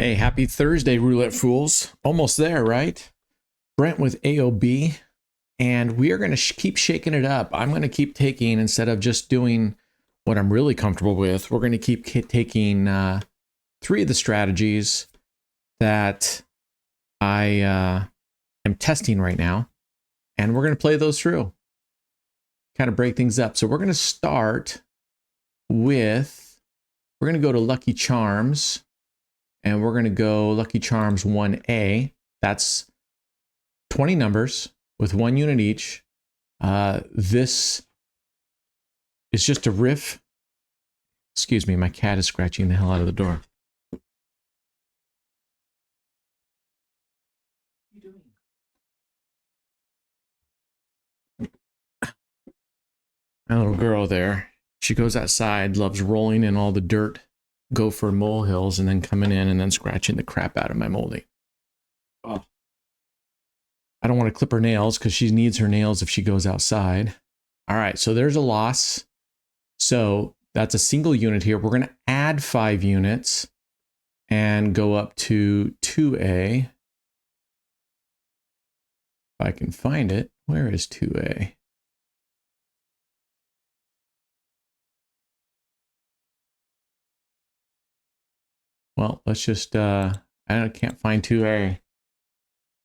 Hey, happy Thursday, Roulette Fools. Almost there, right? Brent with AOB, and we are going to keep shaking it up. I'm going to keep taking, instead of just doing what I'm really comfortable with, we're going to keep taking three of the strategies that I am testing right now, and we're going to play those through, kind of break things up. So we're going to start with, we're going to go to Lucky Charms. And we're going to go Lucky Charms 1A. That's 20 numbers with 1 unit each. This is just a riff. Excuse me, my cat is scratching the hell out of the door. What are you doing? My little girl there, she goes outside, loves rolling in all the dirt, gopher molehills, and then coming in and then scratching the crap out of my molding. Oh. I don't want to clip her nails because she needs her nails if she goes outside. All right, so there's a loss. So that's a single unit here. We're going to add 5 units and go up to 2A. If I can find it, where is 2A? Well, let's just, I can't find 2A.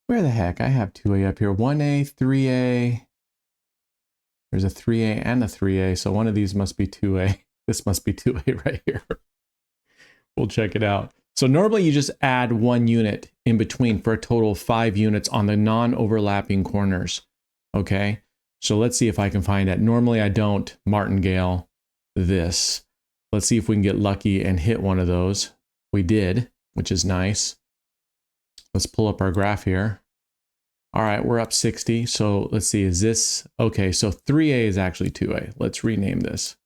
Where the heck? I have 2A up here. 1A, 3A. There's a 3A and a 3A, so one of these must be 2A. This must be 2A right here. We'll check it out. So normally you just add 1 unit in between for a total of 5 units on the non-overlapping corners. Okay, so let's see if I can find that. Normally I don't martingale this. Let's see if we can get lucky and hit one of those. We did, which is nice. Let's pull up our graph here. All right, we're up 60. So let's see, is this, okay, so 3A is actually 2A. Let's rename this.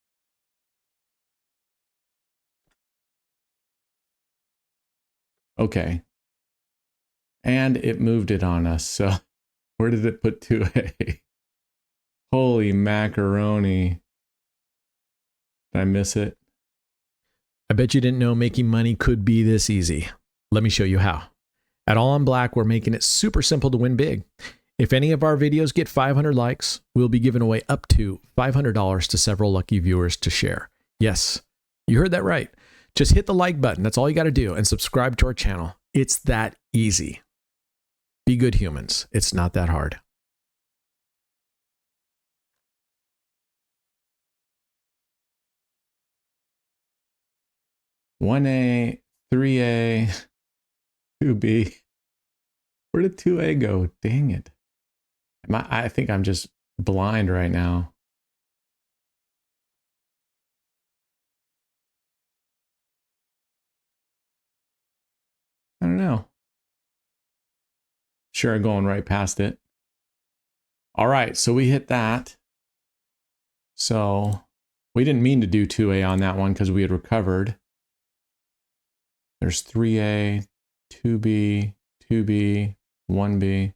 Okay. And it moved it on us. So where did it put 2A? Holy macaroni. Did I miss it? I bet you didn't know making money could be this easy. Let me show you how. At All on Black, we're making it super simple to win big. If any of our videos get 500 likes, we'll be giving away up to $500 to several lucky viewers to share. Yes, you heard that right. Just hit the like button. That's all you got to do, and subscribe to our channel. It's that easy. Be good humans. It's not that hard. One A, 3A, 2B. Where did 2A go? Dang it. I think I'm just blind right now. I don't know. Sure, going right past it. All right, so we hit that. So we didn't mean to do 2A on that one because we had recovered. There's 3A, 2B, 2B, 1B.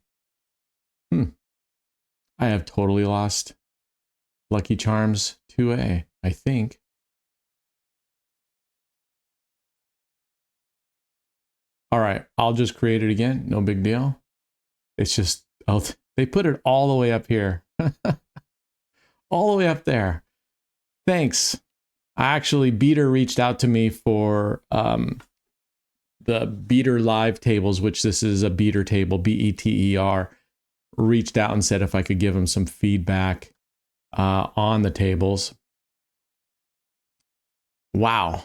I have totally lost Lucky Charms 2A, I think. All right, I'll just create it again. No big deal. It's just, oh, they put it all the way up here. All the way up there. Thanks. Actually, Beater reached out to me for the Beater live tables, which this is a Beater table, B-E-T-E-R, reached out and said if I could give him some feedback on the tables. Wow.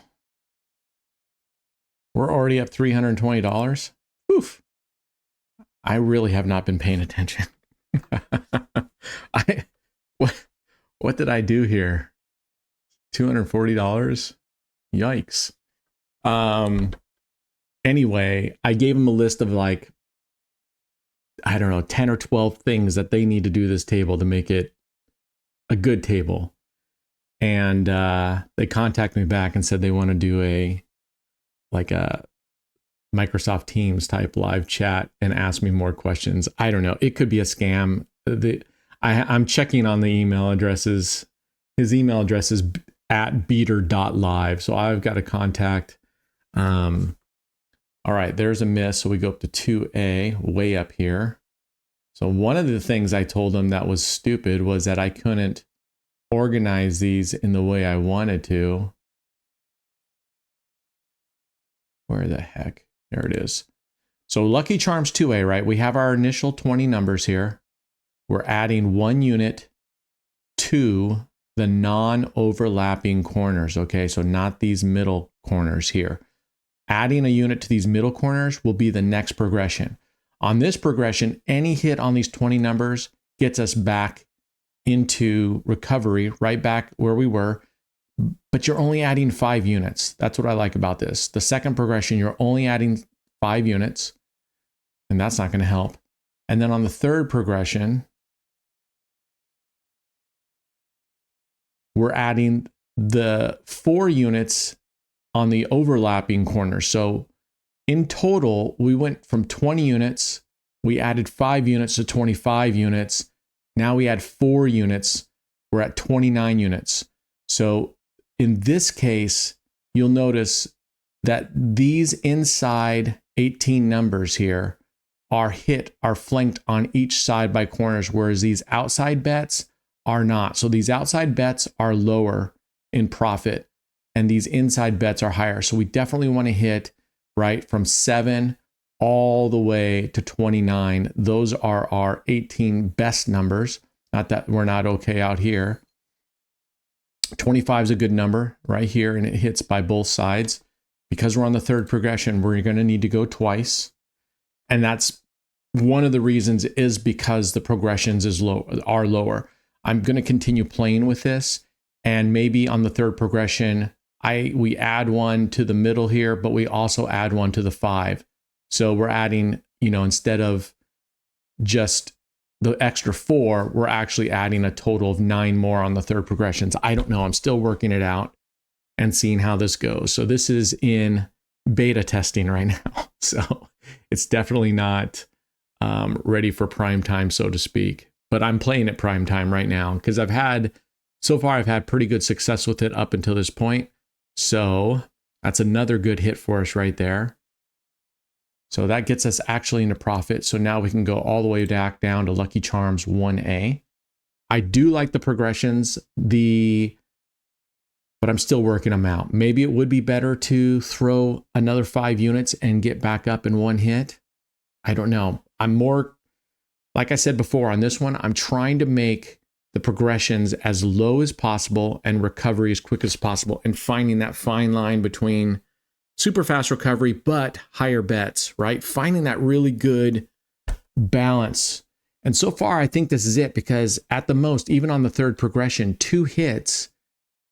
We're already up $320. Oof. I really have not been paying attention. What did I do here? $240? Yikes. Anyway, I gave him a list of like, I don't know, 10 or 12 things that they need to do this table to make it a good table. And they contacted me back and said they want to do a Microsoft Teams type live chat and ask me more questions. I don't know. It could be a scam. I'm checking on the email addresses. His email address is @beater.live. So I've got to contact All right, there's a miss. So we go up to 2A, way up here. So one of the things I told him that was stupid was that I couldn't organize these in the way I wanted to. Where the heck? There it is. So Lucky Charms 2A, right? We have our initial 20 numbers here. We're adding 1 unit to the non-overlapping corners, okay? So not these middle corners here. Adding a unit to these middle corners will be the next progression. On this progression, any hit on these 20 numbers gets us back into recovery, right back where we were, but you're only adding 5 units. That's what I like about this. The second progression, you're only adding 5 units, and that's not going to help. And then on the third progression, we're adding the 4 units on the overlapping corners. So in total, we went from 20 units, we added 5 units to 25 units. Now we add 4 units, we're at 29 units. So in this case, you'll notice that these inside 18 numbers here are flanked on each side by corners, whereas these outside bets are not. So these outside bets are lower in profit and these inside bets are higher. So we definitely want to hit right from 7 all the way to 29. Those are our 18 best numbers. Not that we're not okay out here. 25 is a good number right here, and it hits by both sides. Because we're on the third progression, we're going to need to go twice. And that's one of the reasons is because the progressions are lower. I'm going to continue playing with this, and maybe on the third progression, we add 1 to the middle here, but we also add 1 to the 5. So we're adding, instead of just the extra 4, we're actually adding a total of 9 more on the third progressions. I don't know. I'm still working it out and seeing how this goes. So this is in beta testing right now. So it's definitely not ready for prime time, so to speak. But I'm playing at prime time right now because so far I've had pretty good success with it up until this point. So that's another good hit for us right there. So that gets us actually into profit. So now we can go all the way back down to Lucky Charms 1A. I do like the progressions, but I'm still working them out. Maybe it would be better to throw another 5 units and get back up in 1 hit. I don't know. I'm more, like I said before on this one, I'm trying to make the progressions as low as possible and recovery as quick as possible, and finding that fine line between super fast recovery, but higher bets, right? Finding that really good balance. And so far, I think this is it, because at the most, even on the third progression, 2 hits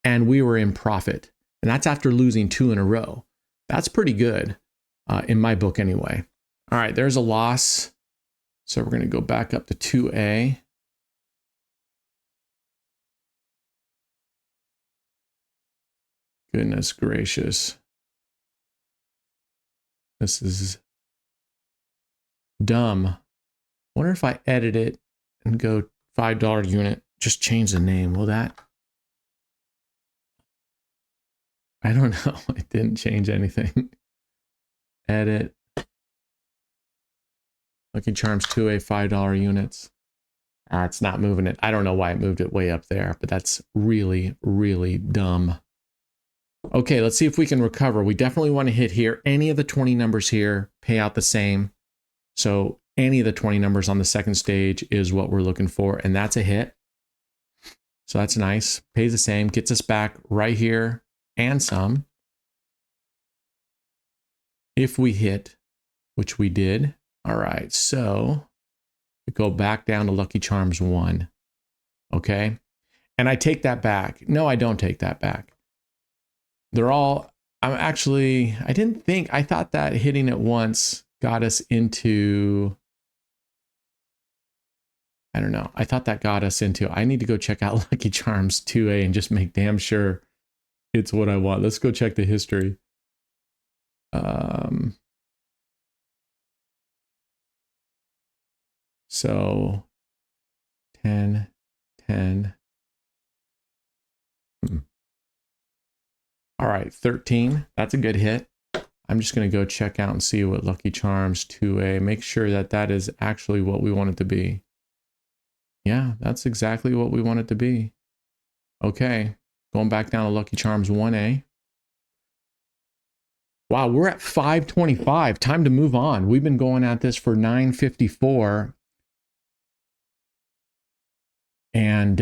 and we were in profit. And that's after losing 2 in a row. That's pretty good in my book anyway. All right, there's a loss. So we're going to go back up to 2A. Goodness gracious. This is dumb. Wonder if I edit it and go $5 unit, just change the name. Will that? I don't know. It didn't change anything. Edit. Lucky Charms 2A $5 units. It's not moving it. I don't know why it moved it way up there, but that's really, really dumb. Okay, let's see if we can recover. We definitely want to hit here. Any of the 20 numbers here pay out the same. So any of the 20 numbers on the second stage is what we're looking for, and that's a hit. So that's nice. Pays the same, gets us back right here and some. If we hit, which we did. All right, so we go back down to Lucky Charms 1. Okay, and I take that back. No, I don't take that back. I thought that hitting it once got us into, I don't know. I thought that got us into, I need to go check out Lucky Charms 2A and just make damn sure it's what I want. Let's go check the history. So 10, 10. All right, 13. That's a good hit. I'm just going to go check out and see what Lucky Charms 2A, make sure that that is actually what we want it to be. Yeah, that's exactly what we want it to be. Okay, going back down to Lucky Charms 1A. Wow, we're at 525. Time to move on. We've been going at this for 954. And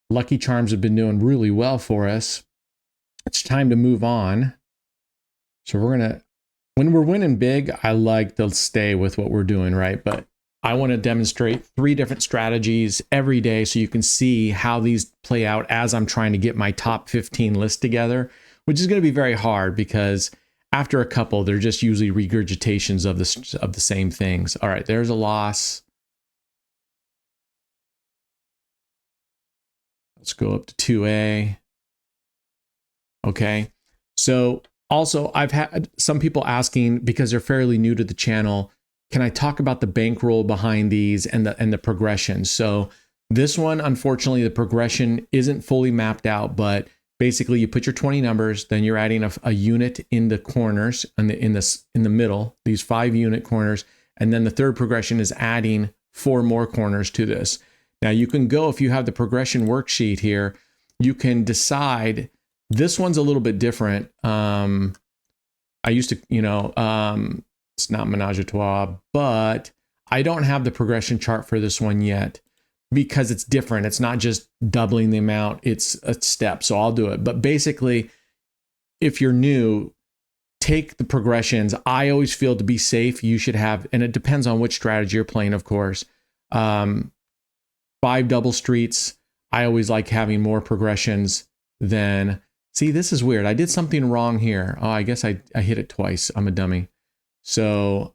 Lucky Charms have been doing really well for us. It's time to move on. So we're going to, when we're winning big, I like to stay with what we're doing, right? But I want to demonstrate 3 different strategies every day so you can see how these play out as I'm trying to get my top 15 list together, which is going to be very hard because after a couple, they're just usually regurgitations of the same things. All right, there's a loss. Let's go up to 2A. Okay, so also I've had some people asking, because they're fairly new to the channel, can I talk about the bankroll behind these and the progression? So this one, unfortunately, the progression isn't fully mapped out, but basically you put your 20 numbers, then you're adding a unit in the corners and in the middle, these 5 unit corners, and then the third progression is adding 4 more corners to this. Now you can go, if you have the progression worksheet here, you can decide. This one's a little bit different. I used to, it's not Menage a Trois, but I don't have the progression chart for this one yet because it's different. It's not just doubling the amount, it's a step. So I'll do it. But basically, if you're new, take the progressions. I always feel to be safe, you should have, and it depends on which strategy you're playing, of course. 5 double streets. I always like having more progressions than, see, this is weird. I did something wrong here. Oh, I guess I hit it twice. I'm a dummy. So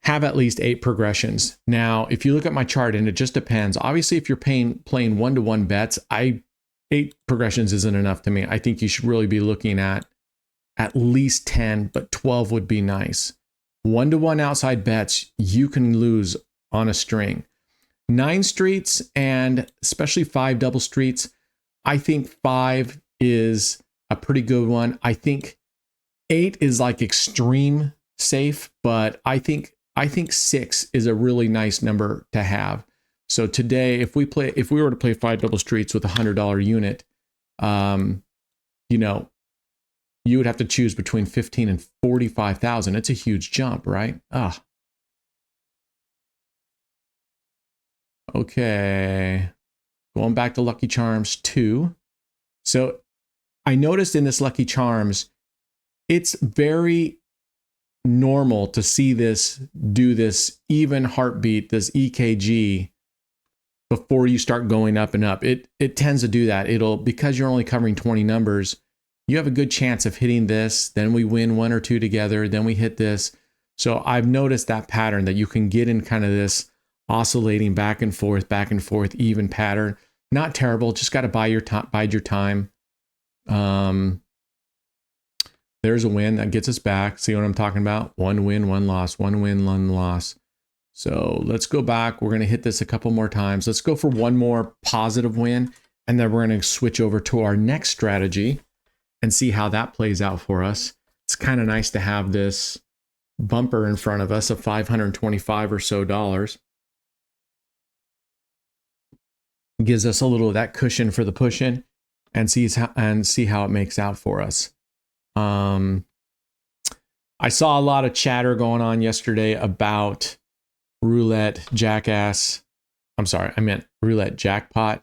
have at least 8 progressions. Now, if you look at my chart, and it just depends. Obviously, if you're playing 1-to-1 bets, 8 progressions isn't enough to me. I think you should really be looking at least 10, but 12 would be nice. 1-to-1 outside bets, you can lose on a string. 9 streets, and especially 5 double streets, I think 5 is a pretty good one. I think 8 is like extreme safe, but I think 6 is a really nice number to have. So today, if we were to play 5 double streets with $100 unit, you would have to choose between 15 and 45,000. It's a huge jump, right? Okay. Going back to Lucky Charms 2. So I noticed in this Lucky Charms, it's very normal to see this do this even heartbeat, this EKG, before you start going up and up. It tends to do that. Because you're only covering 20 numbers, you have a good chance of hitting this. Then we win 1 or 2 together. Then we hit this. So I've noticed that pattern, that you can get in kind of this oscillating back and forth, even pattern. Not terrible. Just got to bide your time. There's a win that gets us back. See what I'm talking about? 1 win, 1 loss, 1 win, 1 loss. So let's go back. We're going to hit this a couple more times. Let's go for 1 more positive win, and then we're going to switch over to our next strategy and see how that plays out for us. It's kind of nice to have this bumper in front of us of $525 or so dollars. It gives us a little of that cushion for the push-in, and see how it makes out for us. I saw a lot of chatter going on yesterday about Roulette Jackass. I'm sorry, I meant Roulette Jackpot,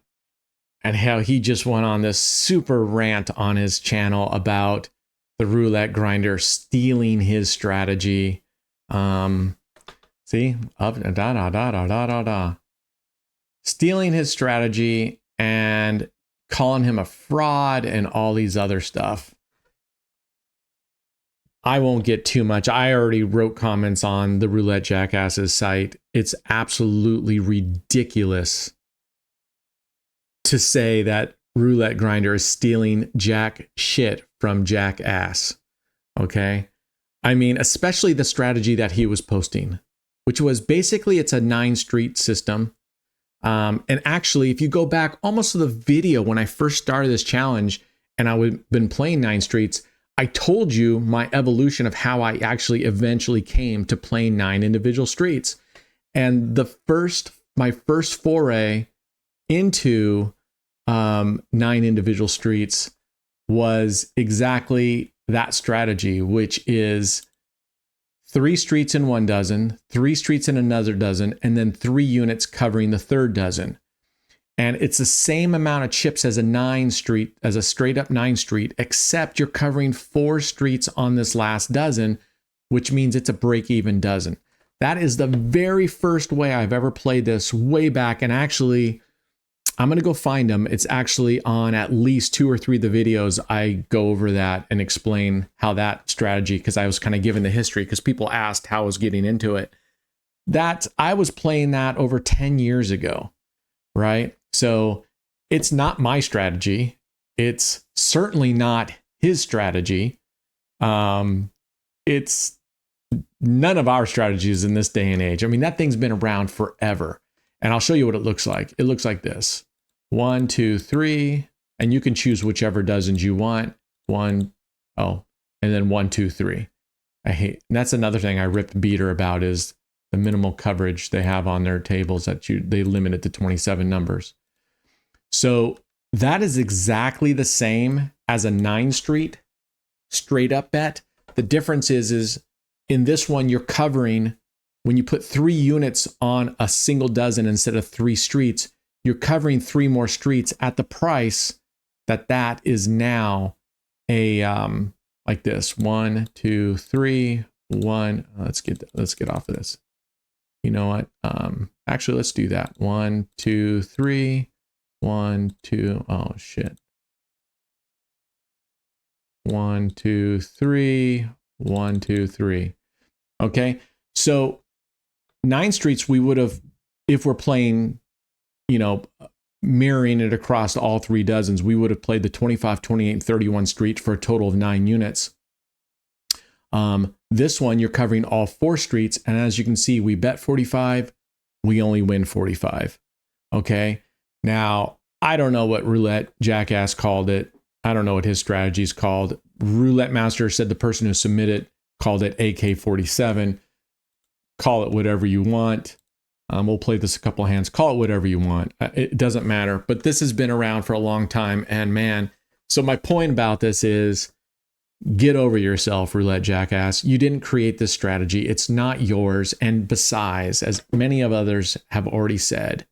and how he just went on this super rant on his channel about the roulette grinder stealing his strategy. See, up stealing his strategy and calling him a fraud and all these other stuff. I won't get too much. I already wrote comments on the Roulette Jackass's site. It's absolutely ridiculous to say that Roulette Grinder is stealing jack shit from Jackass. Okay? I mean, especially the strategy that he was posting, which was basically it's a 9 street system. And actually, if you go back almost to the video when I first started this challenge, and been playing 9 streets, I told you my evolution of how I actually eventually came to playing 9 individual streets. And my first foray into 9 individual streets was exactly that strategy, which is 3 streets in one dozen, 3 streets in another dozen, and then 3 units covering the third dozen. And it's the same amount of chips as a straight up 9 street, except you're covering 4 streets on this last dozen, which means it's a break even dozen. That is the very first way I've ever played this, way back. And actually, I'm going to go find them. It's actually on at least 2 or 3 of the videos. I go over that and explain how that strategy, because I was kind of given the history because people asked how I was getting into it. That I was playing that over 10 years ago, right? So it's not my strategy. It's certainly not his strategy. It's none of our strategies in this day and age. I mean, that thing's been around forever. And I'll show you what it looks like. It looks like this. 1, 2, 3. And you can choose whichever dozens you want. 1, and then 1, 2, 3. And that's another thing I ripped Beater about, is the minimal coverage they have on their tables that they limit it to 27 numbers. So that is exactly the same as a 9 street straight up bet. The difference is in this one, you're covering, when you put 3 units on a single dozen instead of 3 streets, you're covering 3 more streets at the price that is now a, like this, 1, 2, 3, 1. Let's get off of this. You know what? Actually, let's do that. 1, 2, 3, 1, 2. Oh shit. 1, 2, 3, 1, 2, 3. Okay. So 9 streets, we would have, if we're playing, mirroring it across all 3 dozens, we would have played the 25, 28, and 31 streets for a total of 9 units. This one, you're covering all 4 streets. And as you can see, we bet 45, we only win 45. Okay. Now, I don't know what Roulette Jackass called it. I don't know what his strategy is called. Roulette Master said the person who submitted called it AK-47. Call it whatever you want. We'll play this a couple of hands. Call it whatever you want. It doesn't matter. But this has been around for a long time. And man, so my point about this is, get over yourself, Roulette Jackass. You didn't create this strategy. It's not yours. And besides, as many of others have already said,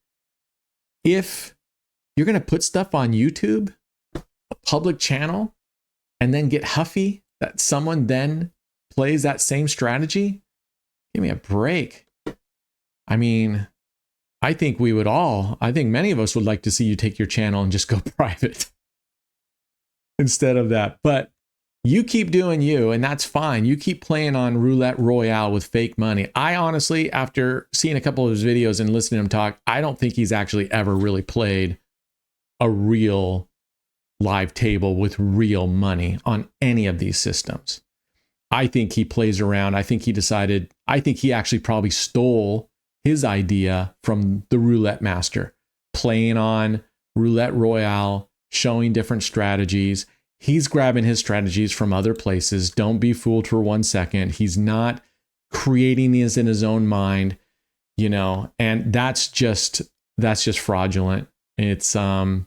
if you're going to put stuff on YouTube, a public channel, and then get huffy that someone then plays that same strategy, give me a break. I mean, I think many of us would like to see you take your channel and just go private instead of that. But you keep doing you, and that's fine. You keep playing on Roulette Royale with fake money. I honestly, after seeing a couple of his videos and listening to him talk, I don't think he's actually ever really played a real live table with real money on any of these systems. I think he plays around. I think he actually probably stole his idea from the Roulette Master, playing on Roulette Royale, showing different strategies. He's grabbing his strategies from other places. Don't be fooled for 1 second. He's not creating these in his own mind, and that's just fraudulent. It's, and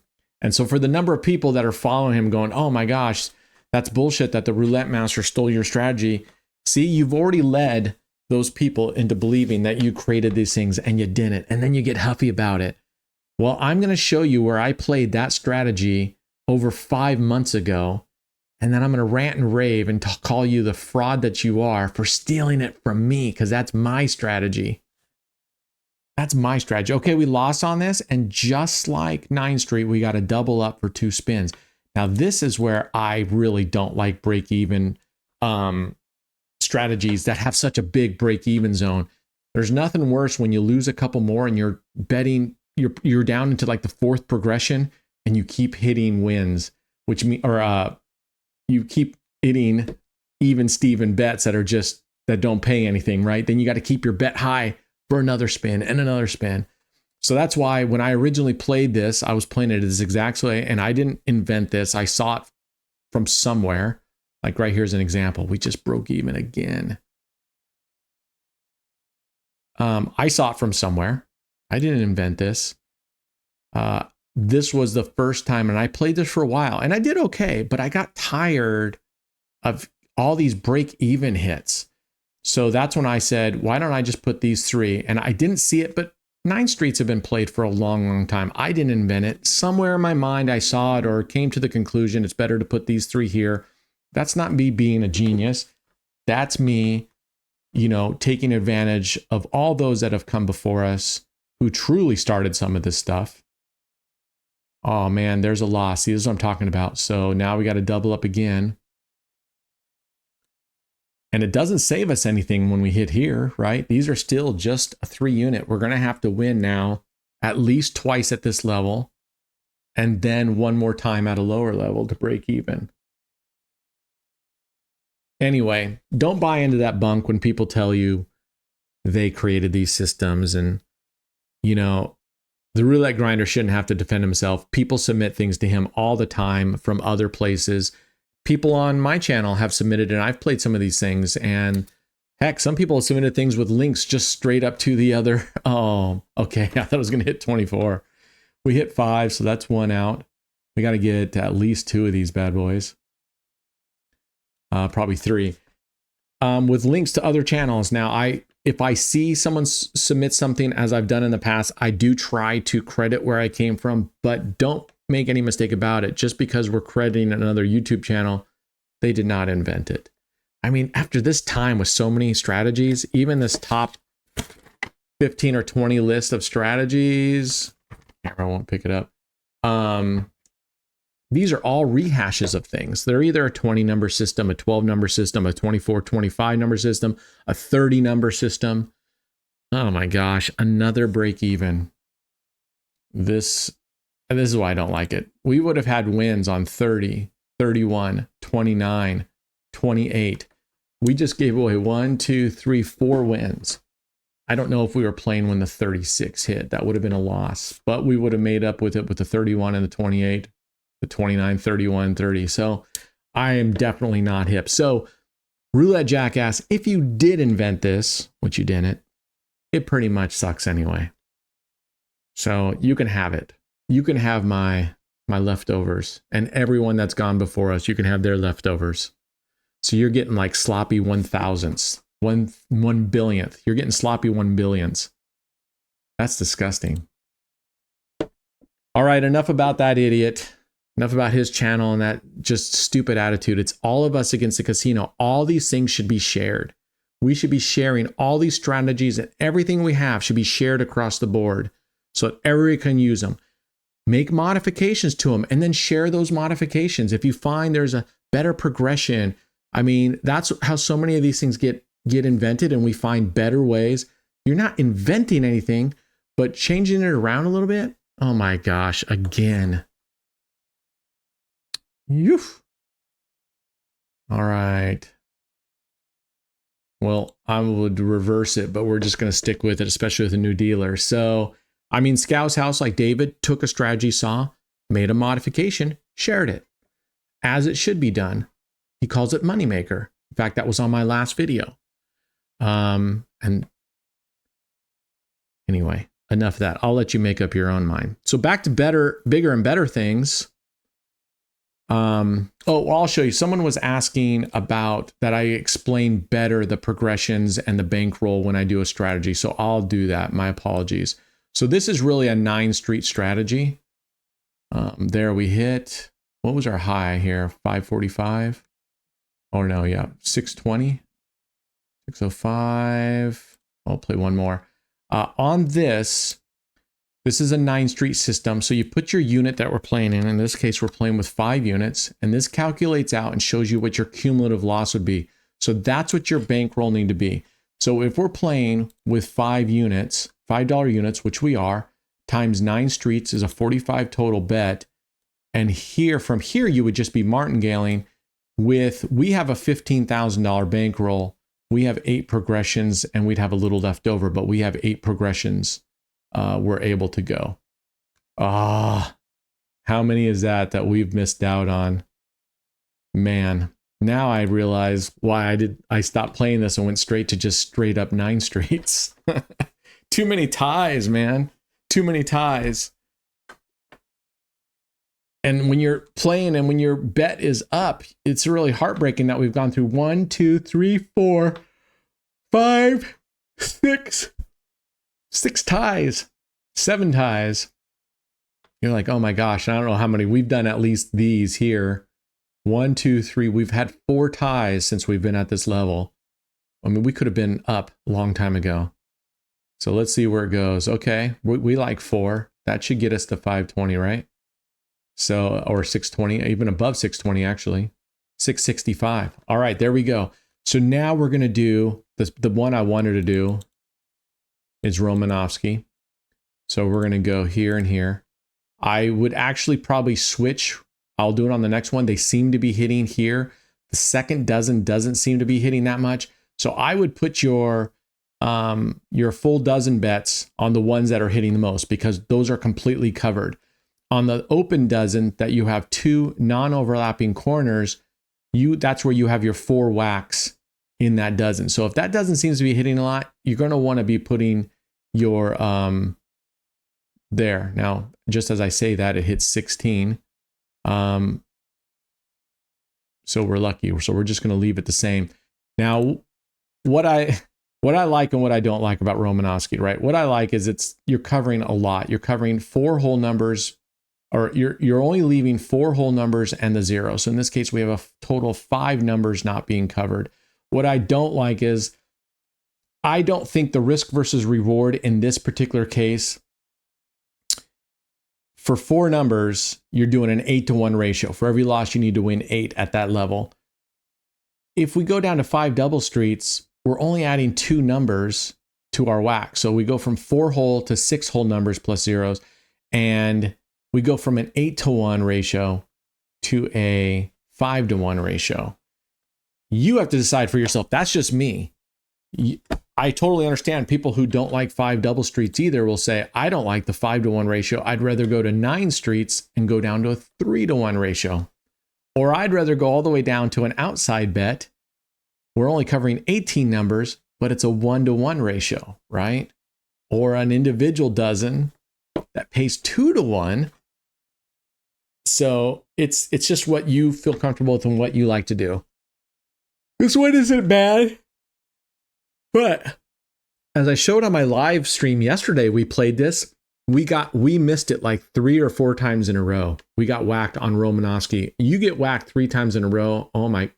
so for the number of people that are following him going, oh my gosh, that's bullshit that the Roulette Master stole your strategy. See, you've already led those people into believing that you created these things and you didn't. And then you get huffy about it. Well, I'm going to show you where I played that strategy over 5 months ago. And then I'm going to rant and rave and call you the fraud that you are for stealing it from me, because that's my strategy. That's my strategy. Okay, we lost on this. And just like 9 Street, we got to double up for 2 spins. Now, this is where I really don't like break-even strategies that have such a big break-even zone. There's nothing worse when you lose a couple more and you're betting, you're down into like the 4th progression and you keep hitting wins, which mean, or you keep hitting even Steven bets that don't pay anything, right? Then you got to keep your bet high for another spin and another spin. So that's why when I originally played this, I was playing it this exact way, and I didn't invent this. I saw it from somewhere. Like right here's an example. We just broke even again. I saw it from somewhere. I didn't invent this. This was the first time, and I played this for a while, and I did okay, but I got tired of all these break-even hits. So that's when I said, why don't I just put these three? And I didn't see it, but 9 streets have been played for a long, long time. I didn't invent it. Somewhere in my mind, I saw it or came to the conclusion it's better to put these 3 here. That's not me being a genius. That's me, you know, taking advantage of all those that have come before us who truly started some of this stuff. Oh man, there's a loss. See, this is what I'm talking about. So now we got to double up again. And it doesn't save us anything when we hit here, right? These are still just a 3 unit. We're going to have to win now at least twice at this level, and then one more time at a lower level to break even. Anyway, don't buy into that bunk when people tell you they created these systems. And, you know, the roulette grinder shouldn't have to defend himself. People submit things to him all the time from other places. People on my channel have submitted, and I've played some of these things. And heck, some people have submitted things with links just straight up to the other. Oh, okay. I thought I was going to hit 24. We hit 5, so that's 1 out. We got to get at least 2 of these bad boys. Probably 3. With links to other channels. Now, if I see someone submit something, as I've done in the past, I do try to credit where I came from, but don't make any mistake about it. Just because we're crediting another YouTube channel, they did not invent it. I mean, after this time with so many strategies, even this top 15 or 20 list of strategies, camera won't pick it up. These are all rehashes of things. They're either a 20 number system, a 12 number system, a 24, 25 number system, a 30 number system. Oh my gosh, another break even. This is why I don't like it. We would have had wins on 30, 31, 29, 28. We just gave away 1, 2, 3, 4 wins. I don't know if we were playing when the 36 hit. That would have been a loss, but we would have made up with it with the 31 and the 28, the 29, 31, 30. So I am definitely not hip. So Roulette Jackass, if you did invent this, which you didn't, it pretty much sucks anyway. So you can have it. You can have my leftovers, and everyone that's gone before us, you can have their leftovers. So you're getting like sloppy 1,000ths, 1 billionth. You're getting sloppy 1 billionths. That's disgusting. All right, enough about that idiot. Enough about his channel and that just stupid attitude. It's all of us against the casino. All these things should be shared. We should be sharing all these strategies, and everything we have should be shared across the board so that everyone can use them. Make modifications to them and then share those modifications. If you find there's a better progression, I mean, that's how so many of these things get invented, and we find better ways. You're not inventing anything, but changing it around a little bit. Oh my gosh, again. Oof. All right. Well, I would reverse it, but we're just going to stick with it, especially with a new dealer. So, I mean, Scou's House, like David, took a strategy, saw, made a modification, shared it as it should be done. He calls it Moneymaker. In fact, that was on my last video. And anyway, enough of that. I'll let you make up your own mind. So back to bigger and better things. I'll show you. Someone was asking about that I explain better the progressions and the bankroll when I do a strategy. So I'll do that. My apologies. So this is really a 9 street strategy. There we hit, what was our high here? 545. Oh no, yeah, 620, 605. I'll play one more. On this is a 9 street system. So you put your unit that we're playing in this case, we're playing with 5 units, and this calculates out and shows you what your cumulative loss would be. So that's what your bankroll need to be. So if we're playing with 5 units, $5 units, which we are, times 9 streets is a 45 total bet. And here, from here, you would just be martingaling with, we have a $15,000 bankroll. We have 8 progressions, and we'd have a little left over, but we have 8 progressions we're able to go. How many is that we've missed out on? Man, now I realize why I stopped playing this and went straight to just straight up 9 streets. Too many ties, man. Too many ties. And when you're playing and when your bet is up, it's really heartbreaking that we've gone through 1, 2, 3, 4, 5, 6 ties, 7 ties. You're like, oh my gosh, I don't know how many. We've done at least these here. 1, 2, 3. We've had 4 ties since we've been at this level. I mean, we could have been up a long time ago. So let's see where it goes. Okay, we like 4. That should get us to 520, right? So, or 620, even above 620, actually. 665. All right, there we go. So now we're going to do the one I wanted to do is Romanowski. So we're going to go here and here. I would actually probably switch. I'll do it on the next one. They seem to be hitting here. The second dozen doesn't seem to be hitting that much. So I would put your full dozen bets on the ones that are hitting the most, because those are completely covered. On the open dozen that you have 2 non-overlapping corners, that's where you have your 4 whacks in that dozen. So if that dozen seems to be hitting a lot, you're going to want to be putting your there. Now, just as I say that, it hits 16. So we're lucky. So we're just going to leave it the same. Now, what I like and what I don't like about Romanowski, right? What I like is you're covering a lot. You're covering 4 whole numbers, or you're only leaving 4 whole numbers and the 0. So in this case, we have a total of 5 numbers not being covered. What I don't like is I don't think the risk versus reward in this particular case, for 4 numbers, you're doing an 8-to-1 ratio. For every loss, you need to win 8 at that level. If we go down to 5 double streets, we're only adding 2 numbers to our whack. So we go from 4 whole to 6 whole numbers plus zeros. And we go from an 8-to-1 ratio to a 5-to-1 ratio. You have to decide for yourself. That's just me. I totally understand people who don't like 5 double streets either will say, I don't like the 5-to-1 ratio. I'd rather go to 9 streets and go down to a 3-to-1 ratio. Or I'd rather go all the way down to an outside bet. We're only covering 18 numbers, but it's a 1-to-1 ratio, right? Or an individual dozen that pays 2-to-1. So it's just what you feel comfortable with and what you like to do. This one isn't bad. But as I showed on my live stream yesterday, we played this. We missed it like 3 or 4 times in a row. We got whacked on Romanowski. You get whacked 3 times in a row. Oh my.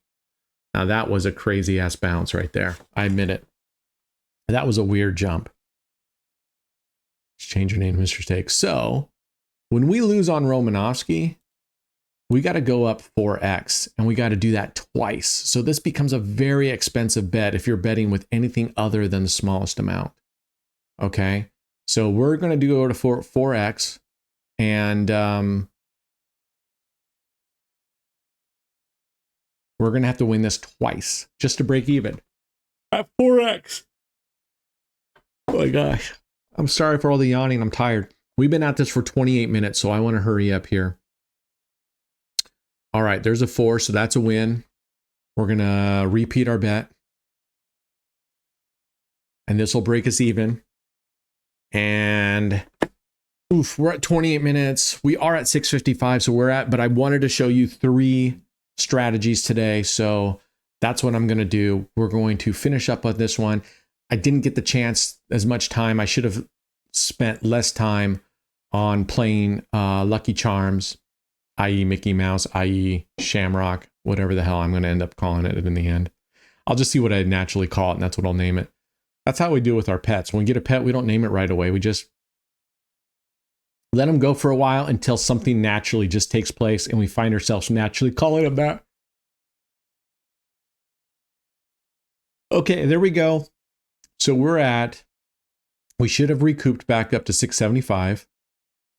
Now that was a crazy ass bounce right there. I admit it. That was a weird jump. Let's change your name to Mr. Steak. So when we lose on Romanowski, we got to go up 4x, and we got to do that twice. So this becomes a very expensive bet if you're betting with anything other than the smallest amount. Okay. So we're going to go to 4x, and we're going to have to win this twice just to break even at 4x. Oh my gosh. I'm sorry for all the yawning. I'm tired. We've been at this for 28 minutes, so I want to hurry up here. All right, there's a 4, so that's a win. We're going to repeat our bet. And this will break us even. And oof, we're at 28 minutes. We are at 6:55, so but I wanted to show you 3 strategies today. So that's what I'm going to do. We're going to finish up on this one. I didn't get the chance as much time. I should have spent less time on playing Lucky Charms, i.e. Mickey Mouse, i.e. Shamrock, whatever the hell I'm going to end up calling it in the end. I'll just see what I naturally call it, and that's what I'll name it. That's how we do with our pets. When we get a pet, we don't name it right away. We just let them go for a while until something naturally just takes place, and we find ourselves naturally calling them that. Okay, there we go. So we should have recouped back up to 675.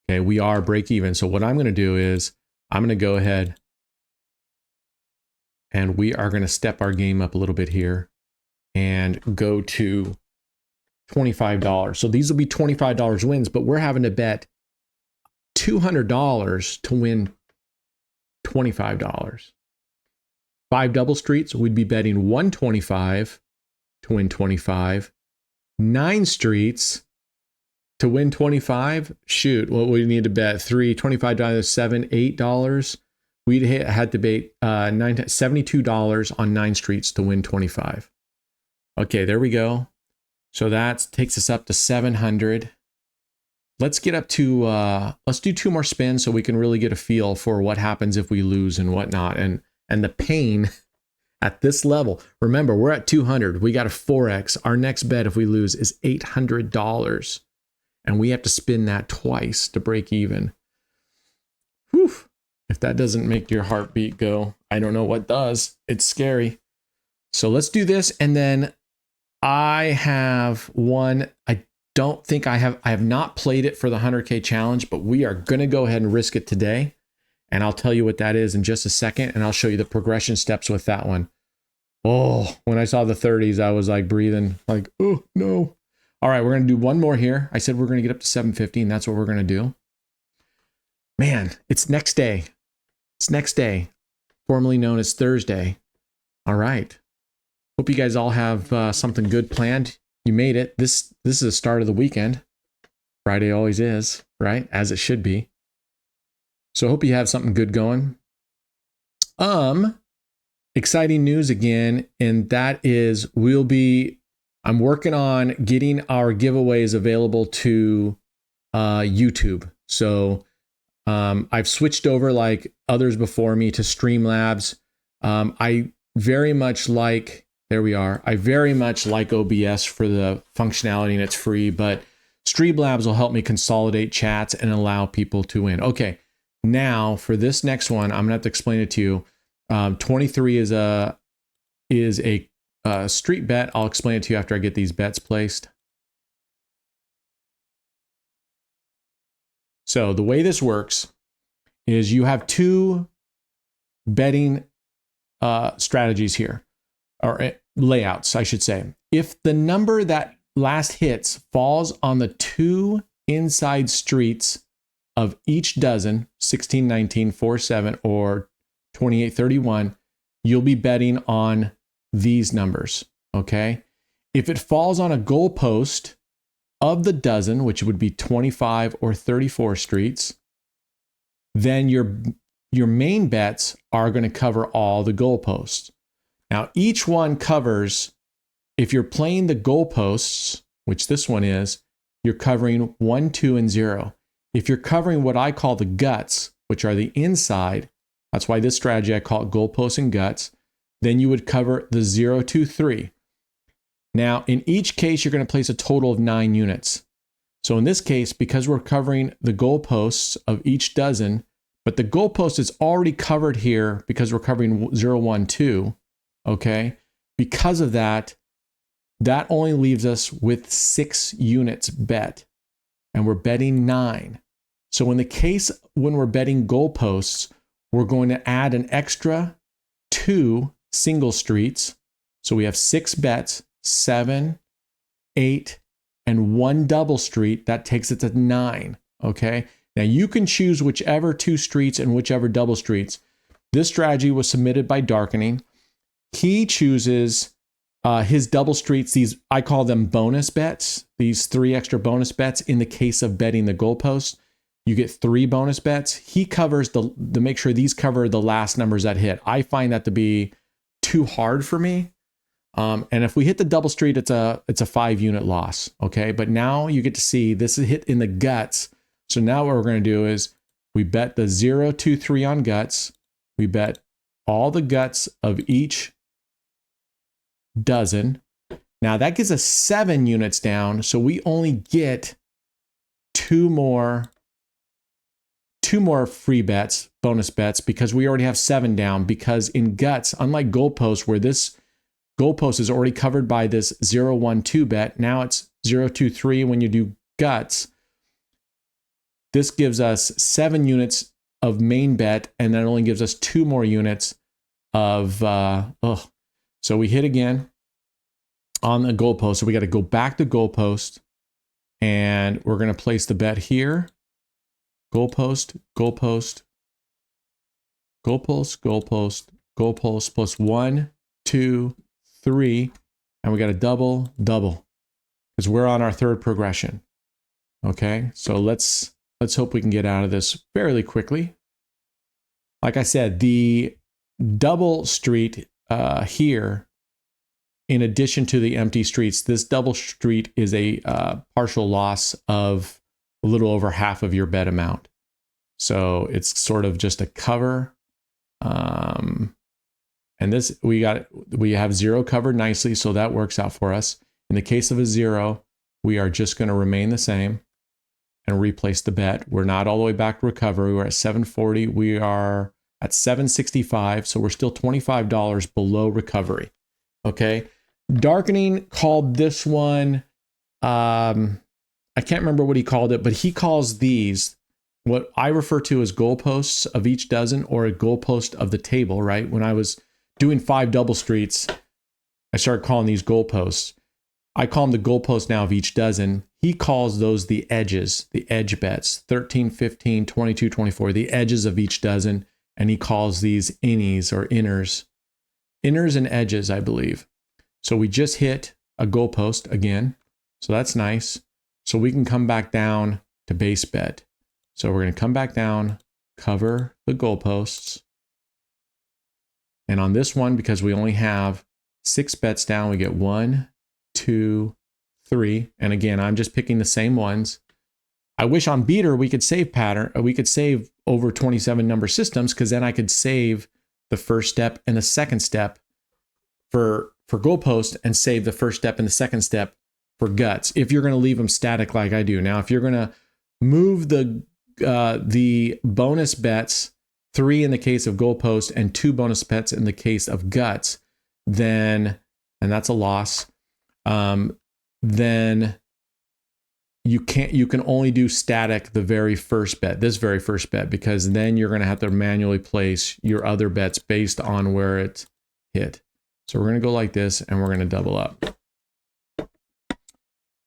Okay, we are break even. So what I'm going to do is I'm going to go ahead and we are going to step our game up a little bit here and go to $25. So these will be $25 wins, but we're having to bet $200 to win $25. 5 double streets, we'd be betting 125 to win 25. 9 streets to win 25. Shoot, what would we need to bet? $25, $7, $8. We'd had to bet $72 on 9 streets to win 25. Okay, there we go. So that takes us up to 700. Let's get up to, let's do 2 more spins so we can really get a feel for what happens if we lose and whatnot. And the pain at this level. Remember, we're at 200. We got a 4X. Our next bet if we lose is $800. And we have to spin that twice to break even. Whew. If that doesn't make your heartbeat go, I don't know what does. It's scary. So let's do this. And then I have one. I don't think I have not played it for the 100K challenge, but we are going to go ahead and risk it today. And I'll tell you what that is in just a second. And I'll show you the progression steps with that one. Oh, when I saw the 30s, I was like breathing like, oh no. All right, we're going to do one more here. I said we're going to get up to 750, and that's what we're going to do. Man, it's next day. It's next day, formerly known as Thursday. All right. Hope you guys all have something good planned. You made it. This is the start of the weekend. Friday always is, right? As it should be. So I hope you have something good going. Exciting news again, and that is I'm working on getting our giveaways available to YouTube. So I've switched over like others before me to Streamlabs. I very much like, there we are. I very much like OBS for the functionality and it's free, but Streamlabs will help me consolidate chats and allow people to win. Okay, now for this next one, I'm gonna have to explain it to you. 23 is a street bet. I'll explain it to you after I get these bets placed. So the way this works is you have 2 betting strategies here, or layouts, I should say. If the number that last hits falls on the 2 inside streets of each dozen, 16, 19, 4, 7, or 28, 31, you'll be betting on these numbers, okay? If it falls on a goalpost of the dozen, which would be 25 or 34 streets, then your main bets are going to cover all the goalposts. Now, each one covers, if you're playing the goalposts, which this one is, you're covering 1, 2, and 0. If you're covering what I call the guts, which are the inside, that's why this strategy I call it Goalpost and Guts, then you would cover the 0, 2, 3. Now, in each case, you're going to place a total of 9 units. So in this case, because we're covering the goalposts of each dozen, but the goalpost is already covered here because we're covering 0, 1, 2, okay? Because of that, that only leaves us with 6 units bet, and we're betting 9. So in the case when we're betting goalposts, we're going to add an extra 2 single streets. So we have 6 bets, 7, 8, and 1 double street. That takes it to 9, okay? Now you can choose whichever 2 streets and whichever double streets. This strategy was submitted by Darkening. He chooses his double streets, these, I call them bonus bets, these 3 extra bonus bets. In the case of betting the goalpost, you get 3 bonus bets. He covers to make sure these cover the last numbers that hit. I find that to be too hard for me. And if we hit the double street, it's a 5 unit loss. Okay. But now you get to see this is hit in the guts. So now what we're going to do is we bet the 0, 2, 3 on guts. We bet all the guts of each dozen. Now that gives us 7 units down. So we only get 2 more free bets, bonus bets, because we already have 7 down. Because in guts, unlike goalpost, where this goalpost is already covered by this 0, 1, 2 bet, now it's 0, 2, 3 when you do guts. This gives us 7 units of main bet, and that only gives us 2 more units of, So we hit again on the goalpost. So we got to go back to goalpost, and we're going to place the bet here. Goalpost, goalpost, goalpost, goalpost, goalpost plus 1, 2, 3, and we got a double, double, because we're on our third progression. Okay, so let's hope we can get out of this fairly quickly. Like I said, the double street here, in addition to the empty streets, this double street is a partial loss of a little over half of your bet amount. So it's sort of just a cover. And this, we have 0 covered nicely, so that works out for us. In the case of a 0, we are just going to remain the same and replace the bet. We're not all the way back to recovery. We're at 740. We are at 765, so we're still $25 below recovery. Okay. Darkening called this one, I can't remember what he called it, but he calls these what I refer to as goalposts of each dozen, or a goalpost of the table, right? When I was doing 5 double streets, I started calling these goalposts. I call them the goalpost now of each dozen. He calls those the edges, the edge bets, 13, 15, 22, 24, the edges of each dozen. And he calls these innies or inners and edges, I believe. So we just hit a goalpost again. So that's nice. So we can come back down to base bet. So we're going to come back down, cover the goalposts. And on this one, because we only have 6 bets down, we get 1, 2, 3. And again, I'm just picking the same ones. I wish on beater we could save pattern. We could save over 27 number systems, because then I could save the first step and the second step for goalpost, and save the first step and the second step for guts, if you're going to leave them static like I do. Now, if you're going to move the bonus bets, 3 in the case of goalpost and 2 bonus bets in the case of guts, then, and that's a loss, then you can only do static the very first bet, this very first bet, because then you're going to have to manually place your other bets based on where it hit. So we're going to go like this, and we're going to double up.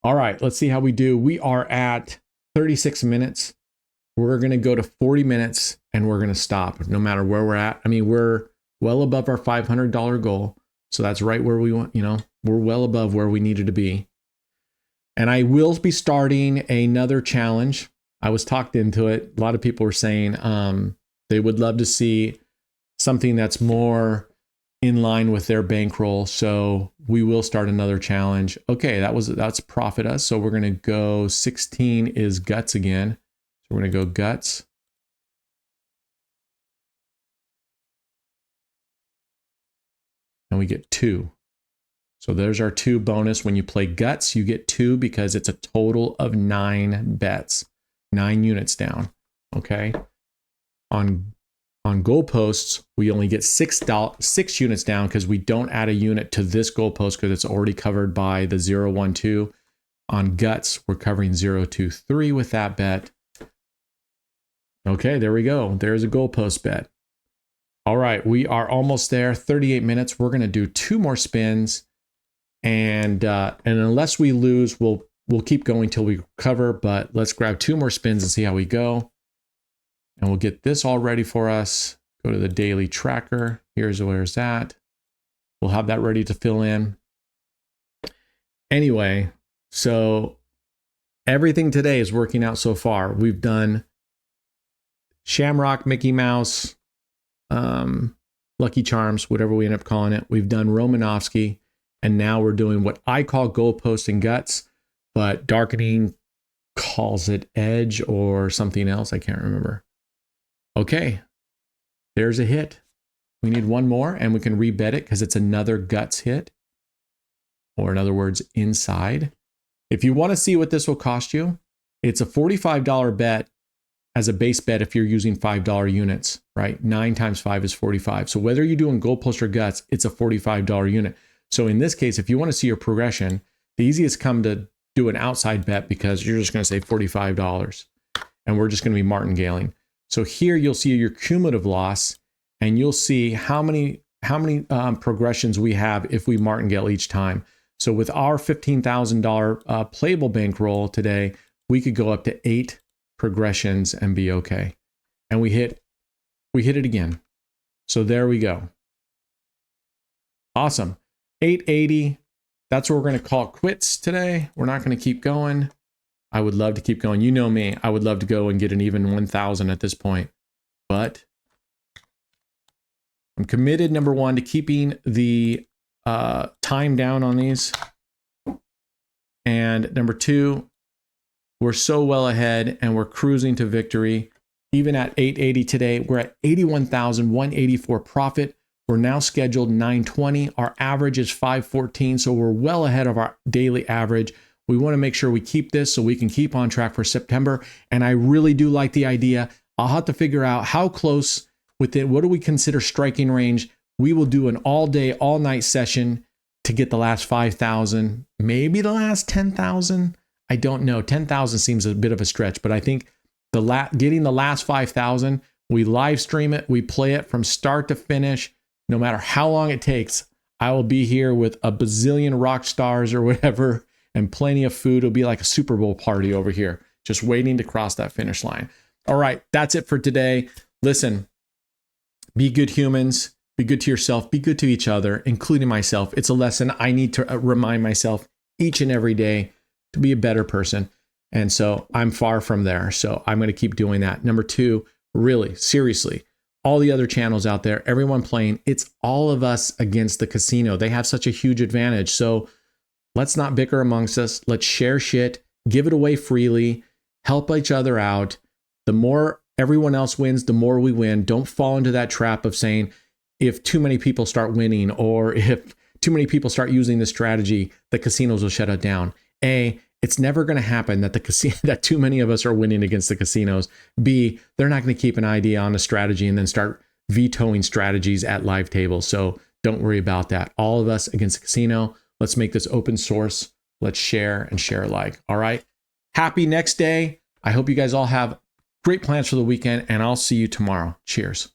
All right, let's see how we do. We are at 36 minutes. We're going to go to 40 minutes, and we're going to stop no matter where we're at. I mean, we're well above our $500 goal. So that's right where we want, we're well above where we needed to be. And I will be starting another challenge. I was talked into it. A lot of people were saying they would love to see something that's more in line with their bankroll. So we will start another challenge. Okay, that's profit us. So we're going to go 16 is guts again. So we're going to go guts. And we get 2. So there's our 2 bonus. When you play guts, you get 2 because it's a total of 9 bets, 9 units down. Okay. On goalposts, we only get 6 units down because we don't add a unit to this goalpost because it's already covered by the 0, 1, 2. On guts, we're covering 0, 2, 3 with that bet. Okay, there we go. There's a goalpost bet. All right, we are almost there. 38 minutes. We're going to do 2 more spins, and unless we lose, we'll keep going till we recover. But let's grab 2 more spins and see how we go. And we'll get this all ready for us. Go to the daily tracker. Where's that? We'll have that ready to fill in. Anyway, so everything today is working out so far. We've done Shamrock, Mickey Mouse, Lucky Charms, whatever we end up calling it. We've done Romanowski, and now we're doing what I call Goalpost and Guts, but Darkening calls it Edge or something else. I can't remember. Okay, there's a hit. We need 1 more, and we can rebet it because it's another Guts hit, or in other words, inside. If you want to see what this will cost you, it's a $45 bet as a base bet if you're using $5 units, right? 9 times 5 is 45. So whether you're doing Goalpost or Guts, it's a $45 unit. So in this case, if you want to see your progression, the easiest come to do an outside bet because you're just going to say $45, and we're just going to be martingaling. So here you'll see your cumulative loss, and you'll see how many progressions we have if we martingale each time. So with our $15,000 playable bankroll today, we could go up to 8 progressions and be okay. And we hit it again. So there we go. Awesome. 880. That's where we're going to call quits today. We're not going to keep going. I would love to keep going. You know me. I would love to go and get an even 1,000 at this point. But I'm committed, number one, to keeping the time down on these. And number two, we're so well ahead and we're cruising to victory. Even at 880 today, we're at 81,184 profit. We're now scheduled 920. Our average is 514, so we're well ahead of our daily average. We want to make sure we keep this so we can keep on track for September. And I really do like the idea. I'll have to figure out how close within, what do we consider striking range? We will do an all day, all night session to get the last 5,000, maybe the last 10,000. I don't know. 10,000 seems a bit of a stretch, but I think getting the last 5,000, we live stream it, we play it from start to finish, no matter how long it takes. I will be here with a bazillion rock stars or whatever, and plenty of food. It'll be like a Super Bowl party over here, just waiting to cross that finish line. All right, that's it for today. Listen, be good humans, be good to yourself, be good to each other, including myself. It's a lesson I need to remind myself each and every day to be a better person. And so I'm far from there. So I'm going to keep doing that. Number two, really, seriously, all the other channels out there, everyone playing, it's all of us against the casino. They have such a huge advantage. So let's not bicker amongst us. Let's share shit, give it away freely, help each other out. The more everyone else wins, the more we win. Don't fall into that trap of saying, if too many people start winning, or if too many people start using this strategy, the casinos will shut it down. A, it's never going to happen that that too many of us are winning against the casinos. B, they're not going to keep an idea on a strategy and then start vetoing strategies at live tables. So don't worry about that. All of us against the casino. Let's make this open source. Let's share and share alike. All right. Happy next day. I hope you guys all have great plans for the weekend, and I'll see you tomorrow. Cheers.